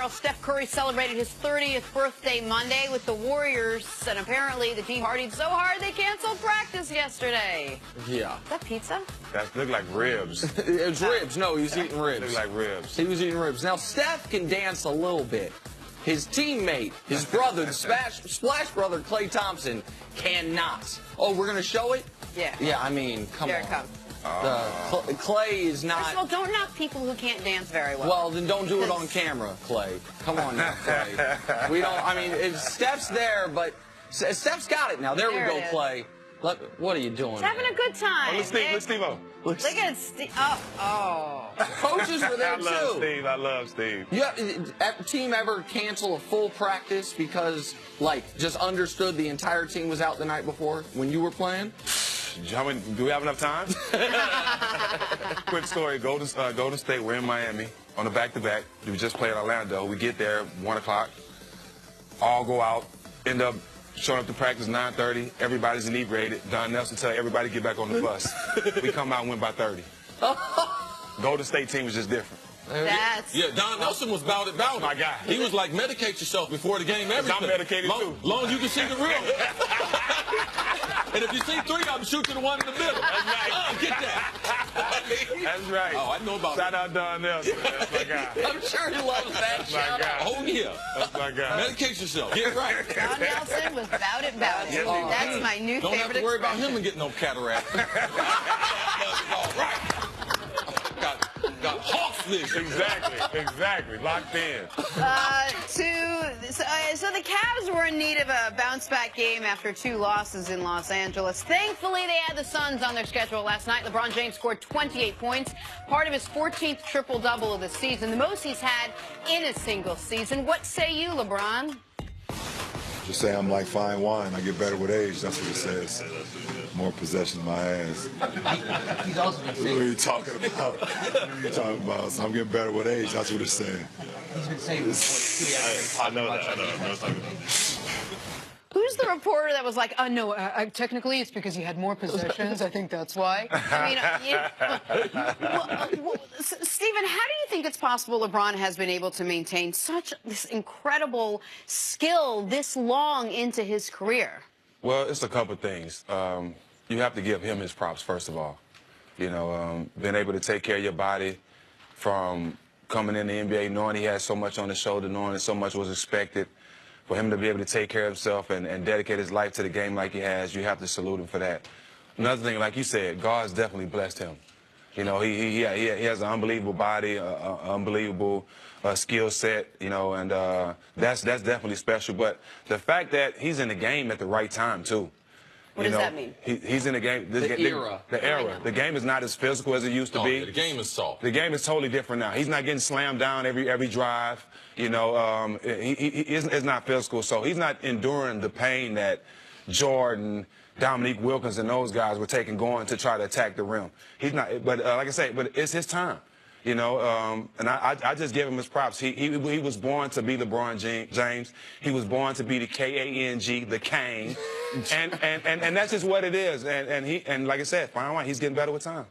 viral. Steph Curry celebrated his 30th birthday Monday with the Warriors, and apparently the team partied so hard they canceled practice yesterday. Yeah. Is that pizza? That looked like ribs. It was ribs. No, he was eating ribs. Looked like ribs. He was eating ribs. Now, Steph can dance a little bit. His teammate, his brother, the Splash brother, Klay Thompson, cannot. Oh, we're going to show it? Yeah. Yeah, I mean, come on. Here it comes. Klay is not... First of all, don't knock people who can't dance very well. Well, then don't do it on camera, Klay. Come on now, Klay. We don't... I mean, if Steph's there, but... Steph's got it now. There we go, Klay. What are you doing? He's having a good time. Oh, look, Steve-O. Look at Steve. Oh. Coaches were there, too. I love Steve. You team ever cancel a full practice because, like, just understood the entire team was out the night before when you were playing? Do we have enough time? Quick story. Golden State, we're in Miami on a back-to-back. We just played Orlando. We get there 1 o'clock. All go out. End up showing up to practice 9:30. Everybody's inebriated. Don Nelson tell everybody to get back on the bus. We come out and win by 30. Golden State team was just different. Yeah, Don Nelson was about it. My guy. He was like, medicate yourself before the game, everything. I'm medicated too. Long as you can see the rim. And if you see three of them, shoot to the one in the middle. That's right. Oh, get that. That's right. Oh, I know about Shout out Don Nelson. That's my guy. I'm sure he loves that. That's my Shout guy. out. Oh, yeah. That's my guy. Medicate yourself. Get right. Don Nelson was about it. That's my new Don't favorite have to worry about expression. him and getting no cataract. All right. Got Hawks vision. Exactly. Locked in. So the Cavs were in need of a bounce-back game after 2 losses in Los Angeles. Thankfully, they had the Suns on their schedule last night. LeBron James scored 28 points, part of his 14th triple-double of the season, the most he's had in a single season. What say you, LeBron? Just say I'm like fine wine. I get better with age. That's what it says. More possession in my ass. He's also been What are saying, you talking about? What are you talking about? So I'm getting better with age. That's what it's saying. he's been saying I know that. Who's the reporter that was like, oh, no, technically it's because he had more possessions. I think that's why. I mean, Stephen, how do you think it's possible LeBron has been able to maintain such this incredible skill this long into his career? Well, it's a couple things. You have to give him his props, first of all. You know, being able to take care of your body from coming in the NBA, knowing he had so much on his shoulder, knowing that so much was expected. For him to be able to take care of himself and dedicate his life to the game like he has, you have to salute him for that. Another thing, like you said, God's definitely blessed him. You know, he has an unbelievable body, unbelievable skill set, you know, and that's definitely special. But the fact that he's in the game at the right time, too. What does that mean? He's in the game. The era. The era. The game is not as physical as it used to be. The game is soft. The game is totally different now. He's not getting slammed down every drive. You know, it's not physical, so he's not enduring the pain that Jordan, Dominique Wilkins, and those guys were taking going to try to attack the rim. He's not. But like I say, but it's his time. You know, and I just give him his props. He was born to be LeBron James. He was born to be the K-A-N-G, the Kang, and that's just what it is. And like I said, fine wine. He's getting better with time.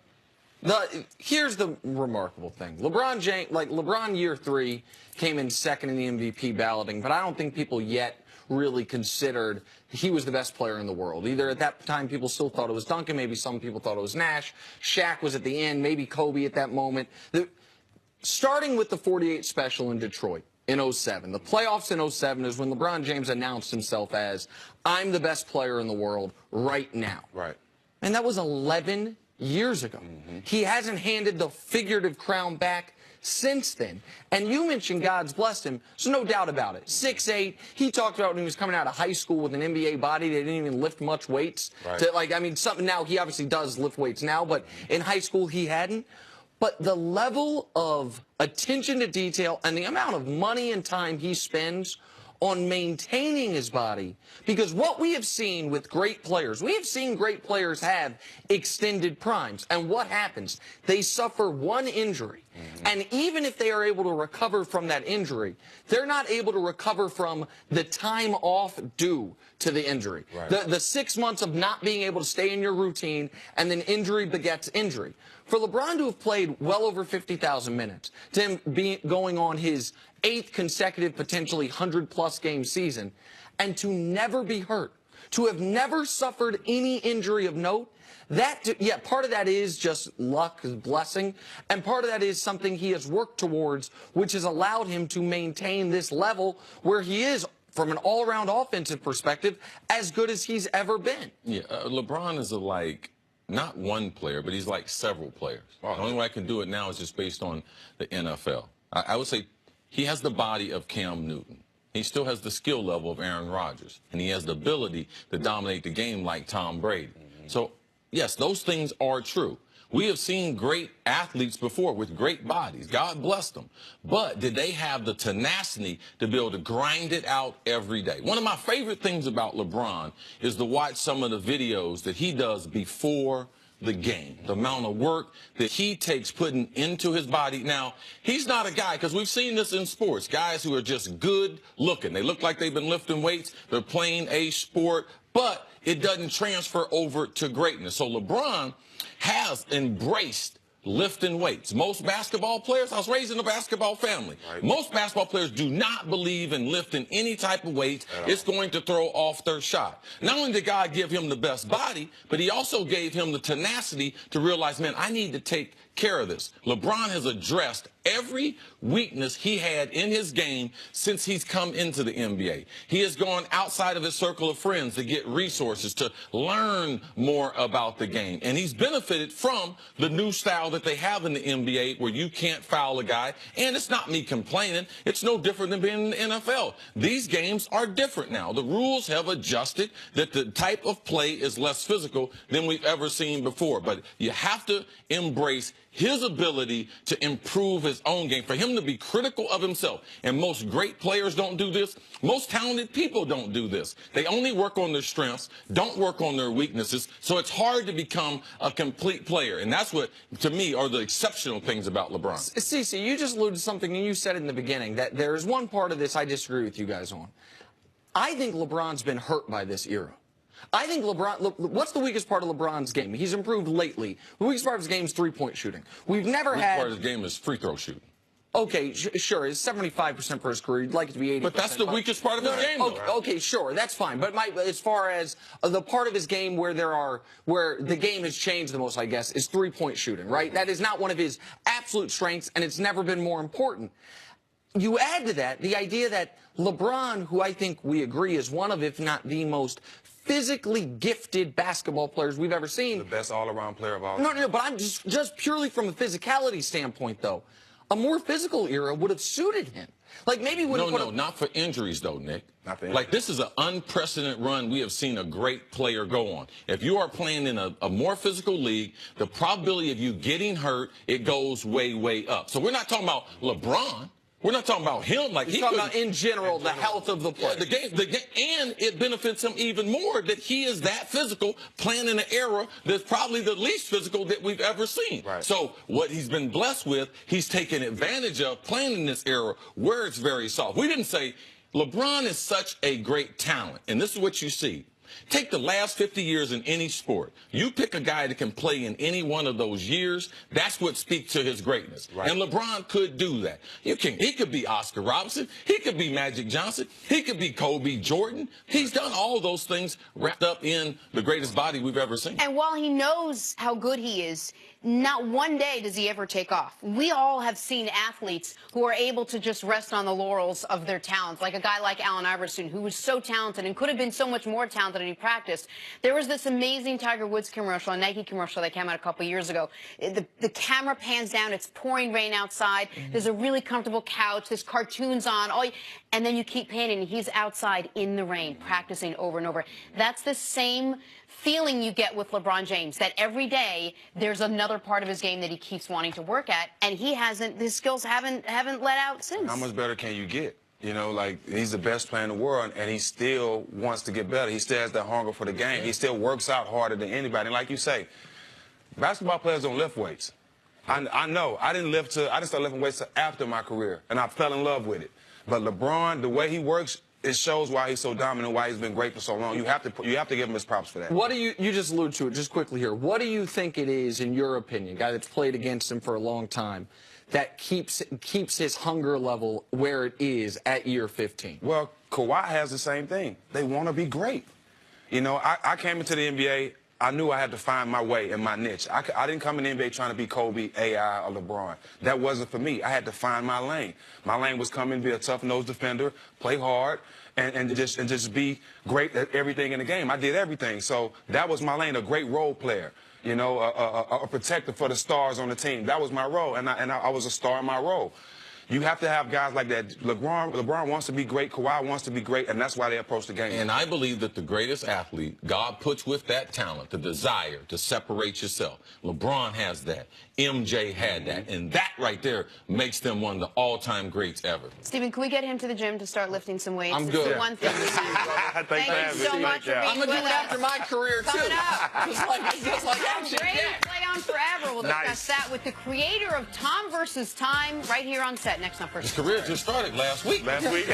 Here's the remarkable thing. LeBron James, like LeBron year 3, came in second in the MVP balloting, but I don't think people yet really considered he was the best player in the world. Either at that time people still thought it was Duncan, maybe some people thought it was Nash. Shaq was at the end, maybe Kobe at that moment. Starting with the 48 special in Detroit in 07. The playoffs in 07 is when LeBron James announced himself as, I'm the best player in the world right now. Right. And that was 11 years ago. He hasn't handed the figurative crown back since then. And you mentioned God's blessed him, so no doubt about it. 6'8", he talked about when he was coming out of high school with an NBA body, they didn't even lift much weights. Right. Something now, he obviously does lift weights now, but in high school he hadn't. But the level of attention to detail and the amount of money and time he spends on maintaining his body, because what we have seen with great players, we have seen great players have extended primes, and what happens? They suffer one injury, And even if they are able to recover from that injury, they're not able to recover from the time off due to the injury. Right. The 6 months of not being able to stay in your routine, and then injury begets injury. For LeBron to have played well over 50,000 minutes, to him going on his 8th consecutive, potentially 100-plus game season, and to never be hurt, to have never suffered any injury of note, yeah, part of that is just luck, blessing, and part of that is something he has worked towards, which has allowed him to maintain this level where he is, from an all-around offensive perspective, as good as he's ever been. Yeah, LeBron is not one player, but he's like several players. Wow. The only way I can do it now is just based on the NFL. I would say he has the body of Cam Newton. He still has the skill level of Aaron Rodgers, and he has the ability to dominate the game like Tom Brady. So, yes, those things are true. We have seen great athletes before with great bodies. God bless them. But did they have the tenacity to be able to grind it out every day? One of my favorite things about LeBron is to watch some of the videos that he does before the game, the amount of work that he takes putting into his body. Now, he's not a guy, because we've seen this in sports, guys who are just good looking. They look like they've been lifting weights. They're playing a sport, but it doesn't transfer over to greatness. So LeBron has embraced lifting weights. Most basketball players, I was raised in a basketball family. Right. Most basketball players do not believe in lifting any type of weight. It's going to throw off their shot. Not only did God give him the best body, but he also gave him the tenacity to realize, man, I need to take care of this. LeBron has addressed every weakness he had in his game since he's come into the NBA. He has gone outside of his circle of friends to get resources, to learn more about the game. And he's benefited from the new style that they have in the NBA, where you can't foul a guy. And it's not me complaining. It's no different than being in the NFL. These games are different now. The rules have adjusted, that the type of play is less physical than we've ever seen before. But you have to embrace his ability to improve his own game, for him to be critical of himself. And most great players don't do this. Most talented people don't do this. They only work on their strengths, don't work on their weaknesses. So it's hard to become a complete player. And that's what, to me, are the exceptional things about LeBron. Cece, you just alluded to something, and you said in the beginning that there is one part of this I disagree with you guys on. I think LeBron's been hurt by this era. I think LeBron, what's the weakest part of LeBron's game? He's improved lately. The weakest part of his game is three-point shooting. We've never had... The part of his game is free throw shooting. Okay, sure. It's 75% for his career. You'd like it to be 80%. But that's the weakest part of his game, though. Okay, sure. That's fine. But as far as the part of his game where the game has changed the most, I guess, is three-point shooting, right? That is not one of his absolute strengths, and it's never been more important. You add to that the idea that LeBron, who I think we agree is one of, if not the most physically gifted basketball players we've ever seen. The best all-around player of all time. No, but I'm just purely from a physicality standpoint, though. A more physical era would have suited him. Like, maybe would have No, not for injuries, though, Nick. Not for injuries. Like, this is an unprecedented run we have seen a great player go on. If you are playing in a more physical league, the probability of you getting hurt, it goes way, way up. So we're not talking about LeBron. We're not talking about him. Like, he's talking about in general the health of the player. Yeah, the game, and it benefits him even more that he is that physical, playing in an era that's probably the least physical that we've ever seen. Right. So what he's been blessed with, he's taken advantage of playing in this era where it's very soft. We didn't say LeBron is such a great talent, and this is what you see. Take the last 50 years in any sport. You pick a guy that can play in any one of those years, that's what speaks to his greatness. Right. And LeBron could do that. He could be Oscar Robertson. He could be Magic Johnson. He could be Kobe Jordan. He's done all those things wrapped up in the greatest body we've ever seen. And while he knows how good he is, not one day does he ever take off. We all have seen athletes who are able to just rest on the laurels of their talents, like a guy like Allen Iverson, who was so talented and could have been so much more talented if he practiced. There was this amazing Tiger Woods commercial, a Nike commercial that came out a couple years ago. The camera pans down, it's pouring rain outside, there's a really comfortable couch, there's cartoons on, and then you keep panning, and he's outside in the rain, practicing over and over. That's the same feeling you get with LeBron James, that every day there's another part of his game that he keeps wanting to work at, and his skills haven't let out since. How much better can you get? You know, like, he's the best player in the world, and he still wants to get better. He still has that hunger for the game. He still works out harder than anybody. And like you say, basketball players don't lift weights. I know. I didn't start lifting weights till after my career, and I fell in love with it. But LeBron, the way he works, it shows why he's so dominant, why he's been great for so long. You have to give him his props for that. What do you just alluded to it just quickly here. What do you think it is, in your opinion, guy that's played against him for a long time, that keeps his hunger level where it is at year 15? Well, Kawhi has the same thing. They want to be great. You know, I came into the NBA, I knew I had to find my way and my niche. I didn't come in the NBA trying to be Kobe, AI, or LeBron. That wasn't for me. I had to find my lane. My lane was come in, be a tough-nosed defender, play hard, and just be great at everything in the game. I did everything. So that was my lane, a great role player. You know, a protector for the stars on the team. That was my role, and I was a star in my role. You have to have guys like that. LeBron wants to be great. Kawhi wants to be great, and that's why they approach the game. And I believe that the greatest athlete God puts with that talent, the desire to separate yourself. LeBron has that. MJ had that. And that right there makes them one of the all-time greats ever. Stephen, can we get him to the gym to start lifting some weights? I'm It's good. the one thing we have. Thank you so much for being I'm going to with do it us. after my career, too. Coming up. just like action. Ready to play on forever. We'll discuss Nice. that with the creator of Tom vs. Time right here on set. Next on First. His career just started last week. Last week.